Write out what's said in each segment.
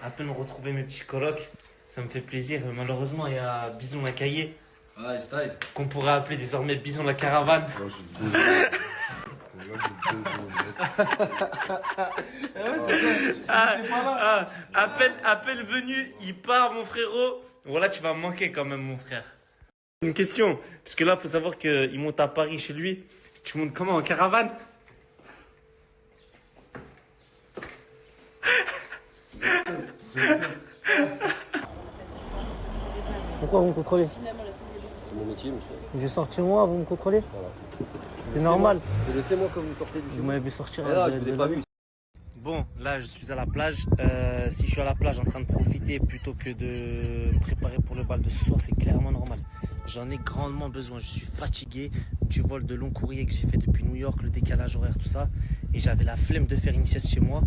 à peine retrouvé mes petits colocs. Ça me fait plaisir. Malheureusement, il y a Bison la cahier, qu'on pourrait appeler désormais Bison la caravane. À peine venu, il part, mon frérot. Voilà, tu vas me manquer quand même, mon frère. Une question, parce que là, il faut savoir qu'il monte à Paris chez lui. Tu montes comment, en caravane? Pourquoi vous me contrôlez? C'est mon métier, monsieur. J'ai sorti moi, vous me contrôlez? Voilà. C'est normal. Je le sais, moi, quand vous sortez du Vous chez m'avez vu sortir. là, je ne l'ai pas vu. Bon, là, je suis à la plage. Si je suis à la plage en train de profiter plutôt que de me préparer pour le bal de ce soir, c'est clairement normal. J'en ai grandement besoin. Je suis fatigué du vol de long courrier que j'ai fait depuis New York, le décalage horaire, tout ça. Et j'avais la flemme de faire une sieste chez moi.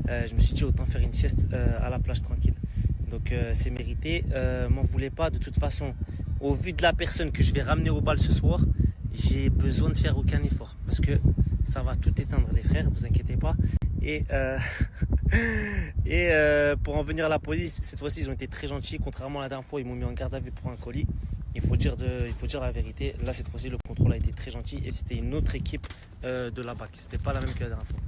Je me suis dit autant faire une sieste à la plage tranquille. Donc c'est mérité. M'en voulez pas. De toute façon, au vu de la personne que je vais ramener au bal ce soir, j'ai besoin de faire aucun effort. Parce que ça va tout éteindre, les frères, vous inquiétez pas. Et pour en venir à la police, cette fois-ci, ils ont été très gentils. Contrairement à la dernière fois, ils m'ont mis en garde à vue pour un colis. Il faut dire la vérité. Là, cette fois-ci, le contrôle a été très gentil. Et c'était une autre équipe de la BAC. C'était pas la même que la dernière fois.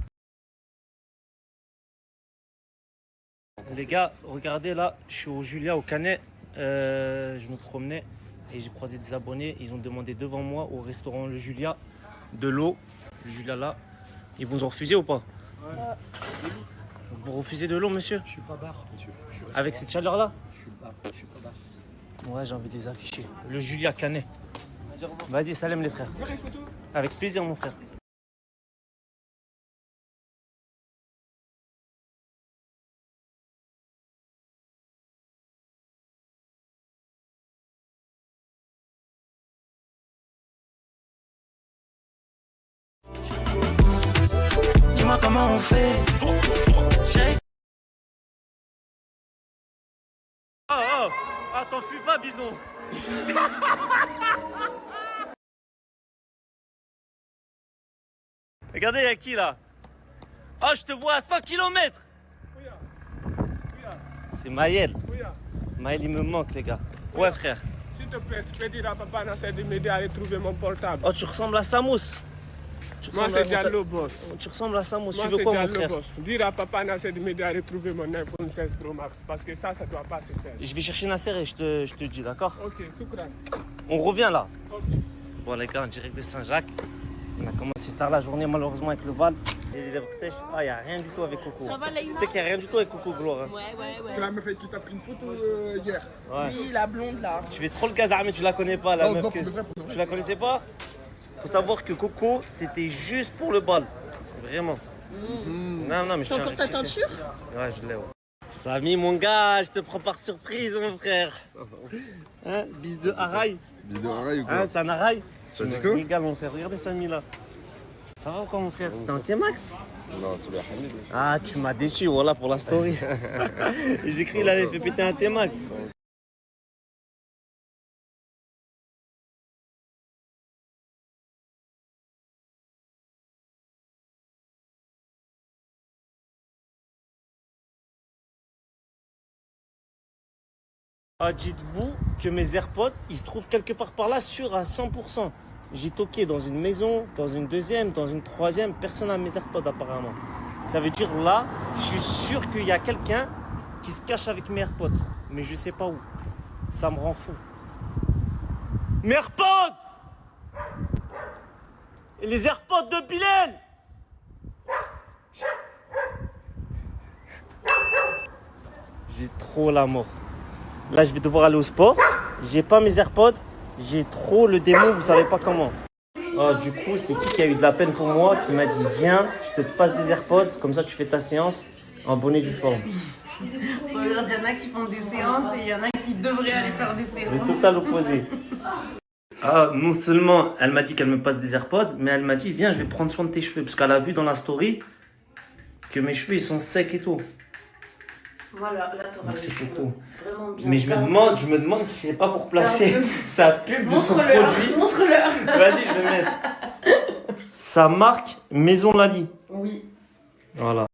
Les gars, regardez là, je suis au Julia, au Canet. Je me promenais et j'ai croisé des abonnés. Ils ont demandé devant moi au restaurant Le Julia de l'eau. Le Julia là. Ils vous ont refusé ou pas? Ouais. Vous refusez de l'eau, monsieur? Je suis pas bar, monsieur. Avec cette chaleur-là? Je suis pas bar. Ouais, j'ai envie de les afficher. Le Julia Canet. Vas-y, salam les frères. Avec plaisir, mon frère. Dis-moi comment on fait. T'en fuis pas, Bison. Regardez, il y a qui là? Oh, je te vois à 100 km. C'est Maël. Maël, il me manque, les gars. Ouais, frère. S'il te plaît, tu peux dire à papa d'essayer de m'aider à retrouver mon portable. Oh, tu ressembles à Samous. Moi, c'est Diallo Boss. Tu ressembles à Samous. Moi, Tu veux c'est quoi, mon Diallo frère? Boss. Dire à papa d'essayer de m'aider à retrouver mon iPhone 16 Pro Max. Parce que ça doit pas se faire. Je vais chercher Nasser et je te dis, d'accord? Ok, soukran. On revient là. Ok. Bon, les gars, en direct de Saint-Jacques. On a commencé tard la journée, malheureusement, avec le bal. J'ai les lèvres sèches. Ah, il n'y a rien du tout avec Coco. Ça va, Laïma? Tu sais qu'il n'y a rien du tout avec Coco Gloire. Hein. Ouais. C'est la meuf avec qui t'as pris une photo hier. Ouais. Oui, la blonde là. Tu fais trop le gazard, mais tu la connais pas, la Non, meuf. non, pour de vrai, pour de vrai. Tu la connaissais pas? Faut savoir que Coco, c'était juste pour le bal. Vraiment. Non, mais je T'as tiens à encore ta rectifier. teinture? Ouais, je l'ai, ouais. Samy, mon gars, je te prends par surprise, mon frère. Hein, bis de haraï. Bis de haraï ou quoi? Hein, c'est un haraï. Ça Tu dit me quoi? régales, mon frère. Regardez Samy là. Ça va ou quoi, mon frère? T'es en T-Max? Non, c'est le Hamid. Ah, tu m'as déçu, voilà, pour la story. J'ai cru qu'il avait fait péter un T-Max. Ah, dites-vous que mes AirPods, ils se trouvent quelque part par là, sûr à 100%. J'ai toqué dans une maison, dans une deuxième, dans une troisième, personne n'a mes AirPods apparemment. Ça veut dire là, je suis sûr qu'il y a quelqu'un qui se cache avec mes AirPods, mais je sais pas où. Ça me rend fou. Mes AirPods! Et les AirPods de Bilal! J'ai trop la mort. Là, je vais devoir aller au sport. J'ai pas mes AirPods. J'ai trop le démon, vous savez pas comment. Oh, du coup, c'est qui a eu de la peine pour moi, qui m'a dit viens, je te passe des AirPods, comme ça tu fais ta séance en bonne et due forme. Regarde, il y en a qui font des séances et il y en a qui devraient aller faire des Le séances. total opposé. Ah, non seulement elle m'a dit qu'elle me passe des AirPods, mais elle m'a dit viens, je vais prendre soin de tes cheveux. Parce qu'elle a vu dans la story que mes cheveux ils sont secs et tout. Voilà, là t'auras Merci les cheveux beaucoup. vraiment bien. Mais je me demande si c'est pas pour placer sa pub de son Montre-leur, produit. montre-leur. Vas-y, je vais mettre. Sa marque Maison Lali. Oui. Voilà.